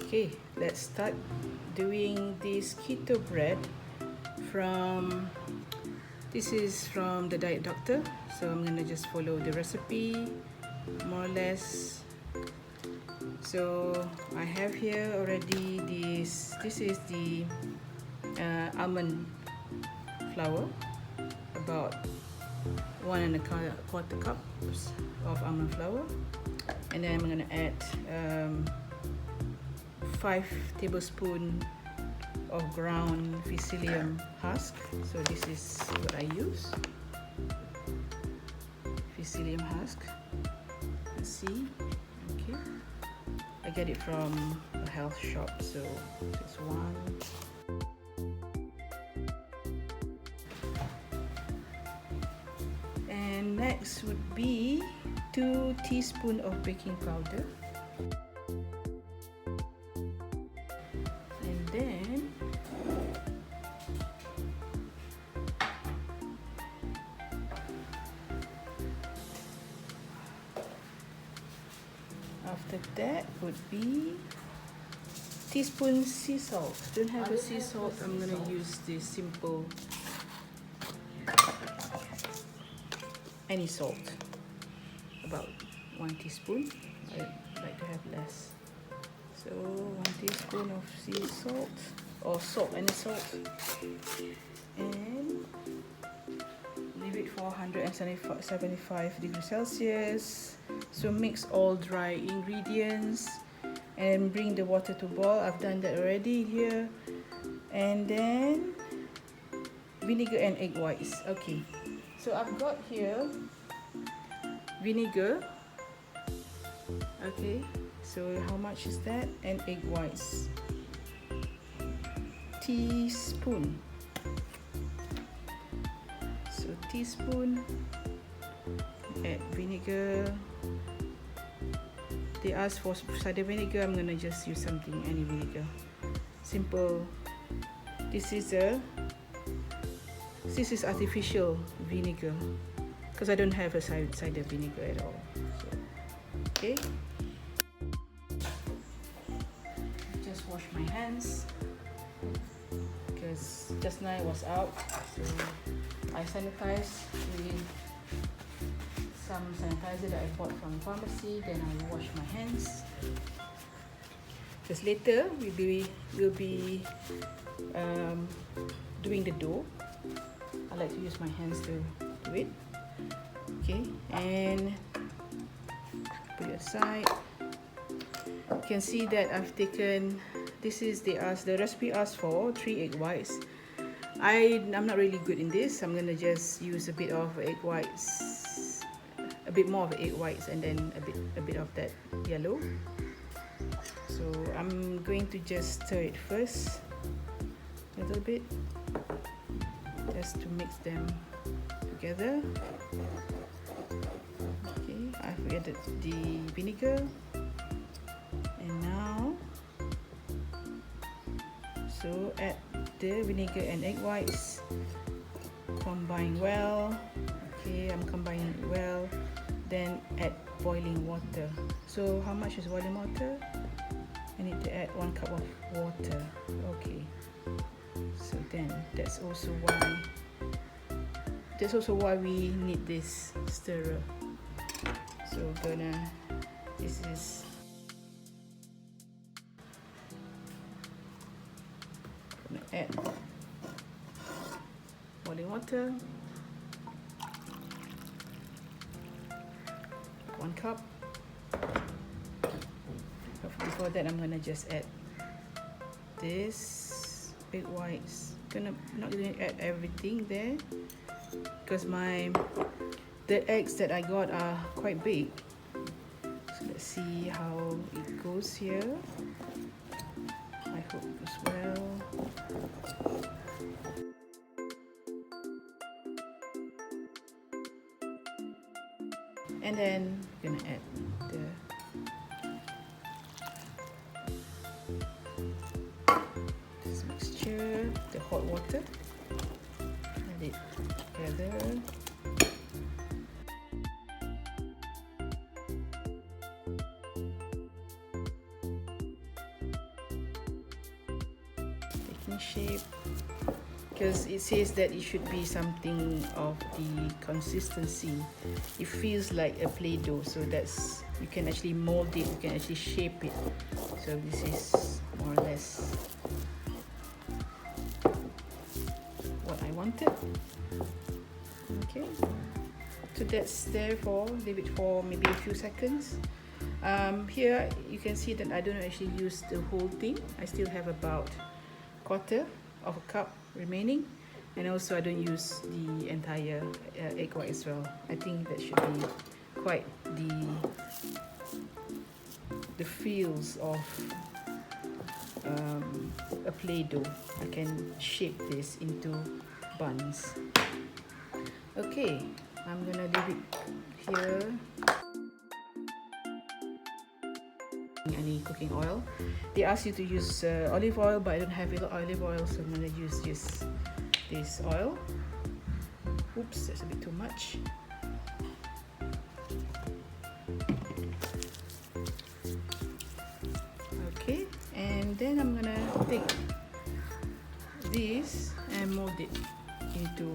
Okay, let's start doing this keto bread from, this is from the Diet Doctor, so I'm gonna just follow the recipe more or less. So I have here already this is the almond flour, about 1 1/4 cups of almond flour, and then I'm gonna add 5 tablespoons of ground psyllium husk. So this is what I use, psyllium husk. Let's see. Okay, I get it from a health shop, so it's 1. And next would be 2 teaspoons of baking powder. And then after that would be teaspoon sea salt. Don't have a sea salt, I'm gonna use this simple any salt, about 1 teaspoon. I like to have less, so 1 teaspoon of sea salt or salt, any salt, and leave it for 175 degrees Celsius. So mix all dry ingredients and bring the water to boil. I've done that already here. And then vinegar and egg whites. Okay, so I've got here vinegar. Okay, so how much is that? And egg whites, teaspoon. So teaspoon, add vinegar. They ask for cider vinegar, I'm gonna just use something, any vinegar, simple. This is artificial vinegar because I don't have a cider vinegar at all. So, okay, just wash my hands because just now I was out, so I sanitize with some sanitizer that I bought from the pharmacy. Then I wash my hands because later we'll be doing the dough. I like to use my hands to do it. Okay, and put it aside. You can see that I've taken, this is the recipe asks for 3 egg whites. I'm not really good in this. I'm gonna just use a bit of egg whites, a bit more of egg whites, and then a bit of that yellow. So I'm going to just stir it first a little bit, just to mix them together. Okay, I've added the vinegar, and now so add the vinegar and egg whites, combine well. Okay, I'm combining it well. Then add boiling water. So how much is boiling water? I need to add 1 cup of water. Okay, so then that's also why we need this stirrer. So this is gonna add boiling water, 1 cup. Before that, I'm gonna just add this egg whites. Not gonna add everything there because the eggs that I got are quite big. So let's see how it goes here. I hope it goes well. And then we're gonna add this mixture, the hot water. Add it together. making shape, because it says that it should be something of the consistency. It feels like a Play-Doh, so that's, you can actually mold it, you can actually shape it. So this is more or less what I wanted. Okay, so that's there for, leave it for maybe a few seconds. Here you can see that I don't actually use the whole thing. I still have about quarter of a cup remaining, and also I don't use the entire egg white as well. I think that should be quite the feels of a Play-Doh. I can shape this into buns. Okay, I'm gonna leave it here. Any cooking oil. They ask you to use olive oil, but I don't have olive oil, so I'm gonna use this oil. Oops, that's a bit too much. Okay, and then I'm gonna take this and mold it into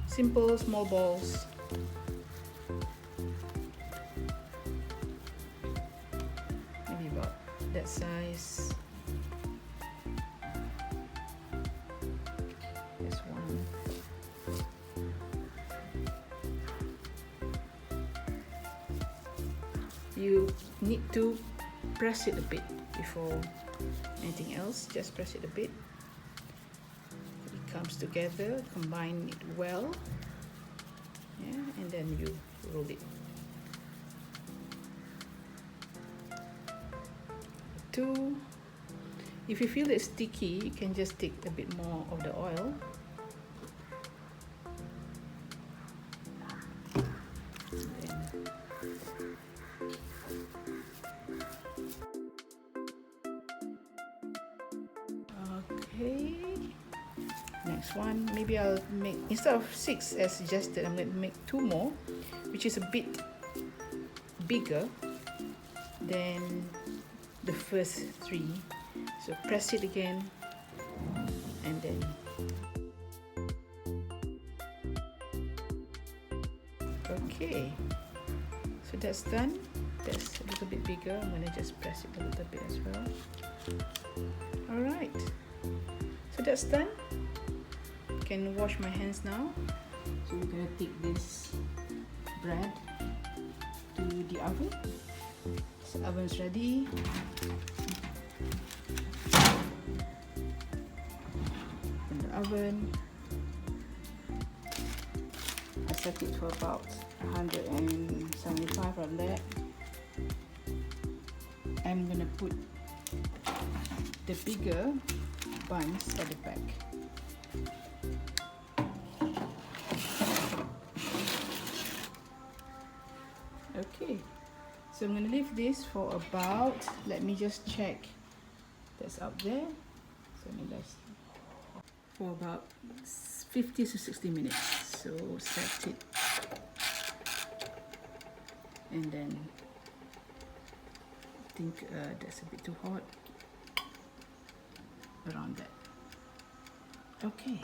simple small balls. Maybe about that size. This one. You need to press it a bit before anything else. Just press it a bit. It comes together, combine it well. Yeah, and then you roll it. Two. If you feel it's sticky, you can just take a bit more of the oil. Okay, next one, maybe I'll make, instead of 6 as suggested, I'm going to make 2 more, which is a bit bigger than the first 3. So press it again, and then okay, so that's done. That's a little bit bigger. I'm going to just press it a little bit as well. Alright, so that's done. I can wash my hands now. So we're going to take this bread to the oven. So the oven's ready. In the oven, I set it for about 175 around that. I'm going to put the bigger buns at the back. Okay, so I'm going to leave this for about, let me just check, that's up there, so let's, for about 50 to 60 minutes. So set it, and then I think that's a bit too hot. Around that. Okay.